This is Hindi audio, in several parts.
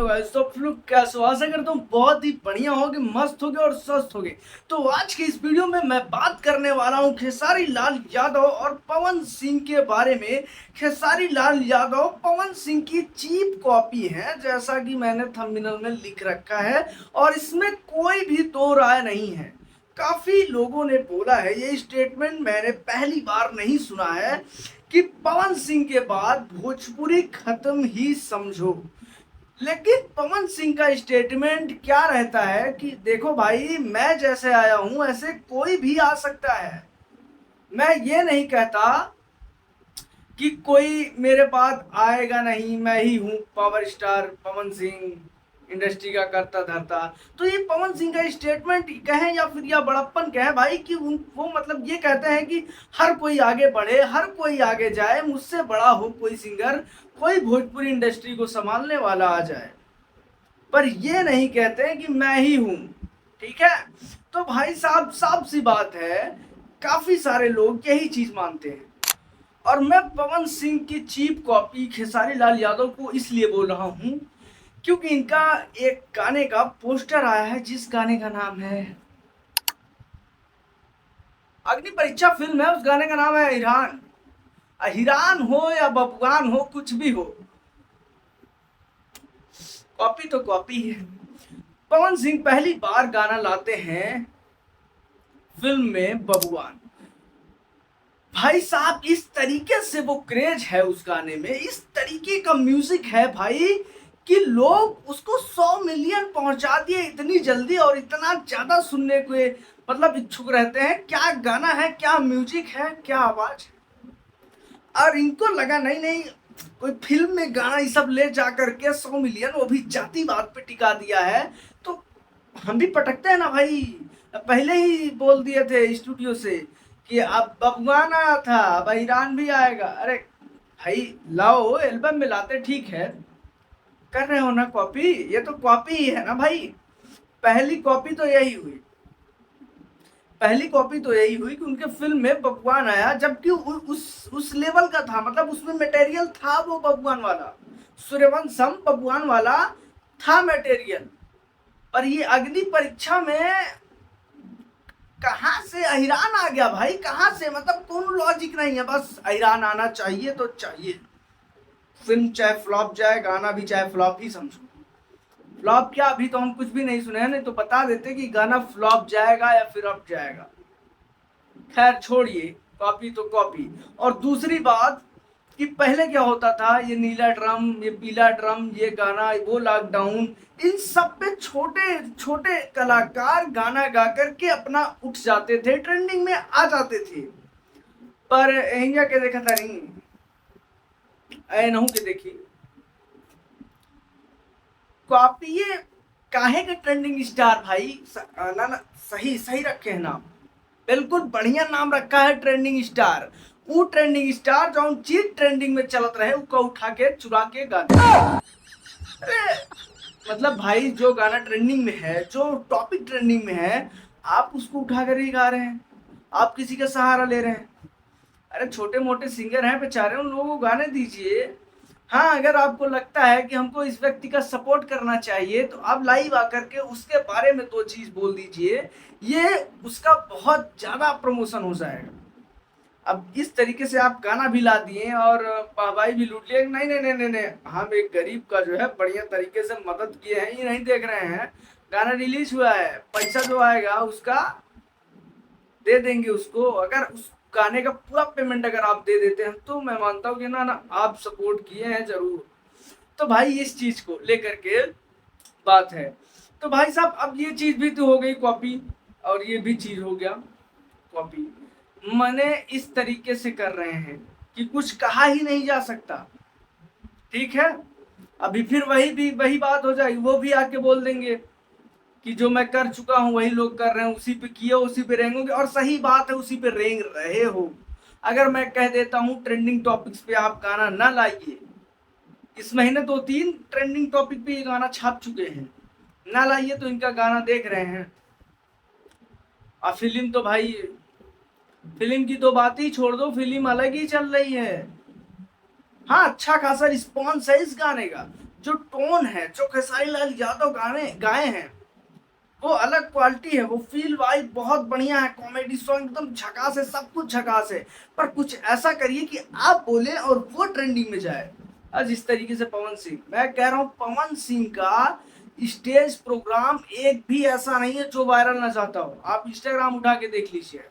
हेलो गाइस, तो आप लोग कैसे हो? आशा करता हूँ बहुत ही बढ़िया होगे, मस्त होगे और स्वस्थ होगे। तो आज की इस वीडियो में मैं बात करने वाला हूँ खेसारी लाल यादव और पवन सिंह के बारे में। खेसारी लाल यादव पवन सिंह की चीप कॉपी है, जैसा कि मैंने थंबनेल में लिख रखा है, और इसमें कोई भी दो राय नहीं है। काफी लोगों ने बोला है, ये स्टेटमेंट मैंने पहली बार नहीं सुना है कि पवन सिंह के बाद भोजपुरी खत्म ही समझो। लेकिन पवन सिंह का स्टेटमेंट क्या रहता है कि देखो भाई, मैं जैसे आया हूं ऐसे कोई भी आ सकता है। मैं ये नहीं कहता कि कोई मेरे बाद आएगा नहीं, मैं ही हूँ power star Pawan Singh, industry का करता धरता। तो ये पवन सिंह का स्टेटमेंट कहें या फिर या बड़प्पन कहें भाई, कि वो मतलब ये कहते हैं कि हर कोई आगे बढ़े, हर कोई आगे जाए, मुझसे बड़ा हो कोई सिंगर, कोई भोजपुरी इंडस्ट्री को संभालने वाला आ जाए, पर ये नहीं कहते हैं कि मैं ही हूं। ठीक है, तो भाई साहब साफ सी बात है, काफी सारे लोग यही चीज मानते हैं। और मैं पवन सिंह की चीप कॉपी खेसारी लाल यादव को इसलिए बोल रहा हूं क्योंकि इनका एक गाने का पोस्टर आया है, जिस गाने का नाम है अग्नि परीक्षा फिल्म है, उस गाने का नाम है हिरान। हिरान हो या बबुआन हो, कुछ भी हो, कॉपी तो कॉपी है। पवन सिंह पहली बार गाना लाते हैं फिल्म में बबुआन। भाई साहब इस तरीके से वो क्रेज है उस गाने में, इस तरीके का म्यूजिक है भाई, कि लोग उसको 100 मिलियन पहुंचा दिए इतनी जल्दी, और इतना ज्यादा सुनने को मतलब इच्छुक रहते हैं। क्या गाना है, क्या म्यूजिक है, क्या आवाज है। और इनको लगा नहीं नहीं, कोई फिल्म में गाना ये सब ले जा करके 100 मिलियन, वो भी जातिवाद पे टिका दिया है, तो हम भी पटकते हैं ना भाई। पहले ही बोल दिए थे स्टूडियो से कि अब बबुआन आया था, अब ईरान भी आएगा। अरे भाई लाओ, एल्बम में लाते ठीक है, कर रहे हो ना कॉपी, ये तो कॉपी ही है ना भाई। पहली कॉपी तो यही हुई, पहली कॉपी तो यही हुई कि उनके फिल्म में बबुआन आया, जबकि उस लेवल का था, मतलब उसमें मटेरियल था वो बबुआन वाला, सूर्यवंशम बबुआन वाला था मटेरियल। पर ये अग्नि परीक्षा में कहां से अहिरान आ गया भाई, कहां से, मतलब कोई लॉजिक नहीं है, बस अहिरान आना चाहिए तो चाहिए। फिल्म चाहे फ्लॉप जाए, गाना भी चाहे फ्लॉप ही समझो। फ्लॉप क्या, अभी तो हम कुछ भी नहीं सुने हैं, नहीं तो बता देते कि गाना फ्लॉप जाएगा या फिर अप जाएगा। खैर छोड़िए, कॉपी तो कॉपी। और दूसरी बात कि पहले क्या होता था, ये नीला ड्रम, ये पीला ड्रम, ये गाना, वो लॉकडाउन, इन सब पे छोटे छोटे कलाकार गाना गा करके अपना उठ जाते थे, ट्रेंडिंग में आ जाते थे। पर हिंगा के देखा था नहीं, ऐ नहू के देखी कॉपी, ये काहे का ट्रेंडिंग स्टार भाई। ना ना, सही सही रखे हैं नाम, बिल्कुल बढ़िया नाम रखा है ट्रेंडिंग स्टार। वो ट्रेंडिंग स्टार जो चीज ट्रेंडिंग में चलत रहे, उसको उठा के चुरा के गा दे। अरे मतलब भाई, जो गाना ट्रेंडिंग में है, जो टॉपिक ट्रेंडिंग में है, आप उसको उठा कर ही गा रहे हैं, आप किसी का सहारा ले रहे हैं। अरे छोटे मोटे सिंगर हैं बेचारे, उन लोगों को गाने दीजिए। हाँ, अगर आपको लगता है कि हमको इस व्यक्ति का सपोर्ट करना चाहिए, तो आप लाइव आकर के उसके बारे में दो चीज बोल दीजिए, ये उसका बहुत ज्यादा प्रमोशन हो जाएगा। अब इस तरीके से आप गाना भी ला दिए और वाहवाही भी लूट लिए, नहीं नहीं नहीं नहीं नहीं, हम एक गरीब का जो है बढ़िया तरीके से मदद किए हैं, ये नहीं देख रहे हैं। गाना रिलीज हुआ है, पैसा जो आएगा उसका दे देंगे उसको। अगर उस गाने का पूरा पेमेंट अगर आप दे देते हैं, तो मैं मानता हूँ कि ना ना, आप सपोर्ट किए हैं जरूर। तो भाई इस चीज को लेकर के बात है। तो भाई साहब अब ये चीज भी तो हो गई कॉपी, और ये भी चीज हो गया कॉपी। मैंने इस तरीके से कर रहे हैं कि कुछ कहा ही नहीं जा सकता। ठीक है, अभी फिर वही बात हो जाएगी, वो भी आके बोल देंगे कि जो मैं कर चुका हूं वही लोग कर रहे हैं, उसी पे किए उसी पे रेंगोगे। और सही बात है, उसी पे रेंग रहे हो। अगर मैं कह देता हूं ट्रेंडिंग टॉपिक्स पे आप गाना ना लाइए, इस महीने 2-3 ट्रेंडिंग टॉपिक पे ये गाना छाप चुके हैं, ना लाइए, तो इनका गाना देख रहे हैं। और फिल्म तो भाई, फिल्म की तो बात ही छोड़ दो, फिल्म अलग ही चल रही है। हाँ, अच्छा खासा रिस्पॉन्स है इस गाने का, जो टोन है, जो खेसारी लाल यादव गाने गाए हैं, वो अलग क्वालिटी है। वो फील वाइब बहुत बढ़िया है, कॉमेडी सॉन्ग एकदम झकास है, सब कुछ झकास है। पर कुछ ऐसा करिए कि आप बोले और वो ट्रेंडिंग में जाए। आज इस तरीके से पवन सिंह, मैं कह रहा हूँ पवन सिंह का स्टेज प्रोग्राम एक भी ऐसा नहीं है जो वायरल ना जाता हो। आप इंस्टाग्राम उठा के देख लीजिए,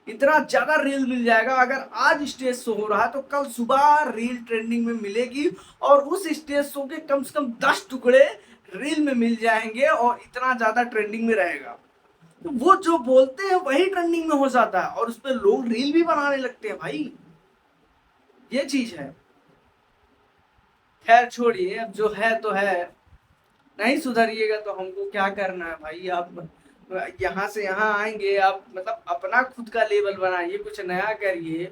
इतना ज्यादा रील मिल जाएगा। अगर आज स्टेज शो हो रहा है तो कल सुबह रील ट्रेंडिंग में मिलेगी, और उस स्टेज शो के कम से कम 10 टुकड़े रील में मिल जाएंगे, और इतना ज्यादा ट्रेंडिंग में रहेगा। तो वो जो बोलते हैं वही ट्रेंडिंग में हो जाता है, और उस पर लोग रील भी बनाने लगते हैं भाई, ये चीज है। खैर छोड़िए, अब जो है तो है, नहीं सुधरिएगा तो हमको क्या करना है भाई। आप यहाँ से यहाँ आएंगे, आप मतलब अपना खुद का लेवल बनाइए, कुछ नया करिए।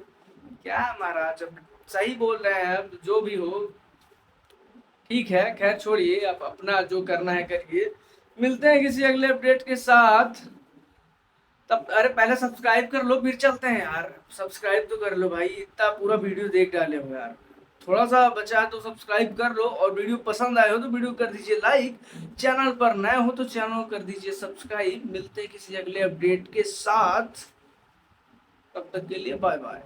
क्या महाराज, अब सही बोल रहे हैं, अब जो भी हो ठीक है। खैर छोड़िए, आप अपना जो करना है करिए। मिलते हैं किसी अगले अपडेट के साथ। तब अरे पहले सब्सक्राइब कर लो, फिर चलते हैं यार। सब्सक्राइब तो कर लो भाई, इतना पूरा वीडियो देख डाले हो यार। थोड़ा सा बचा है तो सब्सक्राइब कर लो, और वीडियो पसंद आए हो तो वीडियो कर दीजिए लाइक। चैनल पर नए हो तो चैनल कर दीजिए सब्सक्राइब। मिलते हैं किसी अगले अपडेट के साथ, तब तक के लिए बाय बाय।